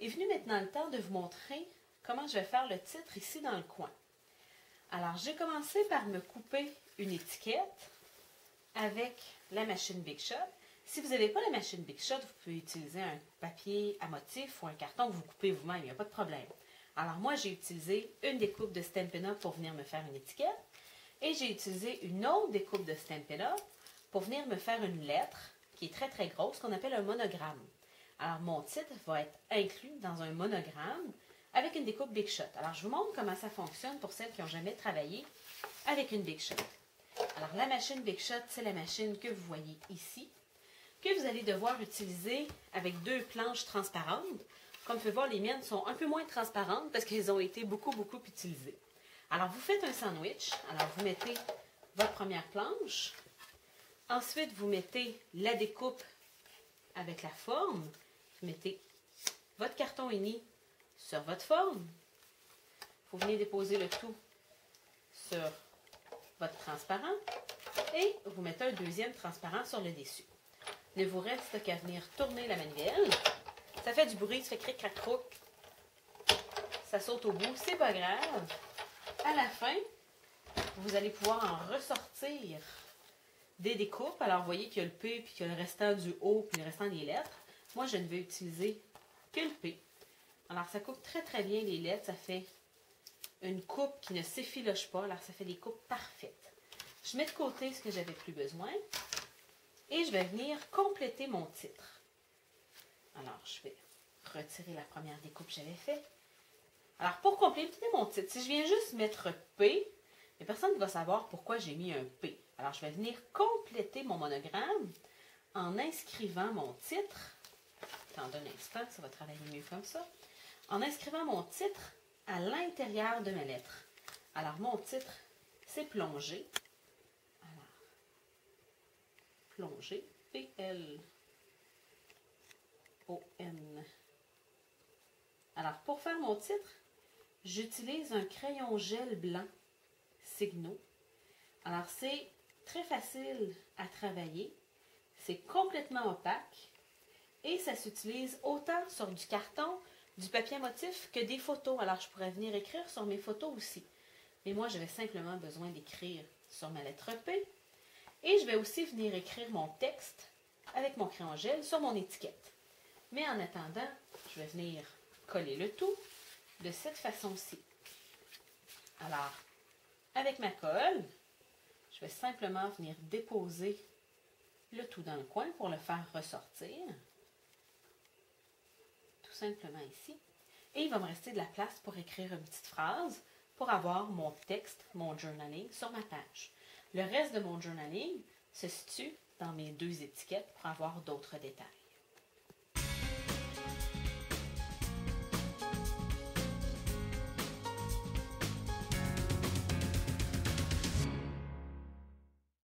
venu maintenant le temps de vous montrer comment je vais faire le titre ici dans le coin. Alors, j'ai commencé par me couper une étiquette avec la machine Big Shot. Si vous n'avez pas la machine Big Shot, vous pouvez utiliser un papier à motif ou un carton que vous coupez vous-même, il n'y a pas de problème. Alors moi, j'ai utilisé une découpe de Stampin' Up pour venir me faire une étiquette et j'ai utilisé une autre découpe de Stampin' Up pour venir me faire une lettre qui est très très grosse, qu'on appelle un monogramme. Alors mon titre va être inclus dans un monogramme avec une découpe Big Shot. Alors je vous montre comment ça fonctionne pour celles qui n'ont jamais travaillé avec une Big Shot. Alors la machine Big Shot, c'est la machine que vous voyez ici, que vous allez devoir utiliser avec deux planches transparentes. Comme vous pouvez voir, les miennes sont un peu moins transparentes parce qu'elles ont été beaucoup utilisées. Alors vous faites un sandwich. Alors vous mettez votre première planche. Ensuite, vous mettez la découpe avec la forme. Vous mettez votre carton uni sur votre forme. Vous venez déposer le tout sur votre transparent. Et vous mettez un deuxième transparent sur le dessus. Il ne vous reste qu'à venir tourner la manivelle. Ça fait du bruit, ça fait cric-crac-croc. Ça saute au bout, c'est pas grave. À la fin, vous allez pouvoir en ressortir des découpes. Alors, vous voyez qu'il y a le P, puis qu'il y a le restant du O, puis le restant des lettres. Moi, je ne vais utiliser que le P. Alors, ça coupe très très bien les lettres. Ça fait une coupe qui ne s'effiloche pas. Alors, ça fait des coupes parfaites. Je mets de côté ce que j'avais plus besoin. Et je vais venir compléter mon titre. Alors, je vais retirer la première découpe que j'avais faite. Alors, pour compléter mon titre, si je viens juste mettre P, mais personne ne va savoir pourquoi j'ai mis un P. Alors, je vais venir compléter mon monogramme en inscrivant mon titre. Attendez un instant, ça va travailler mieux comme ça. En inscrivant mon titre à l'intérieur de ma lettre. Alors, mon titre, c'est plongée. Alors, plongée, P-L-O-N. Alors, pour faire mon titre, j'utilise un crayon gel blanc Signo. Alors, c'est très facile à travailler. C'est complètement opaque. Et ça s'utilise autant sur du carton, du papier à motif que des photos. Alors, je pourrais venir écrire sur mes photos aussi. Mais moi, j'avais simplement besoin d'écrire sur ma lettre P. Et je vais aussi venir écrire mon texte avec mon crayon gel sur mon étiquette. Mais en attendant, je vais venir coller le tout de cette façon-ci. Alors, avec ma colle, je vais simplement venir déposer le tout dans le coin pour le faire ressortir. Tout simplement ici. Et il va me rester de la place pour écrire une petite phrase pour avoir mon texte, mon journaling sur ma page. Le reste de mon journaling se situe dans mes deux étiquettes pour avoir d'autres détails.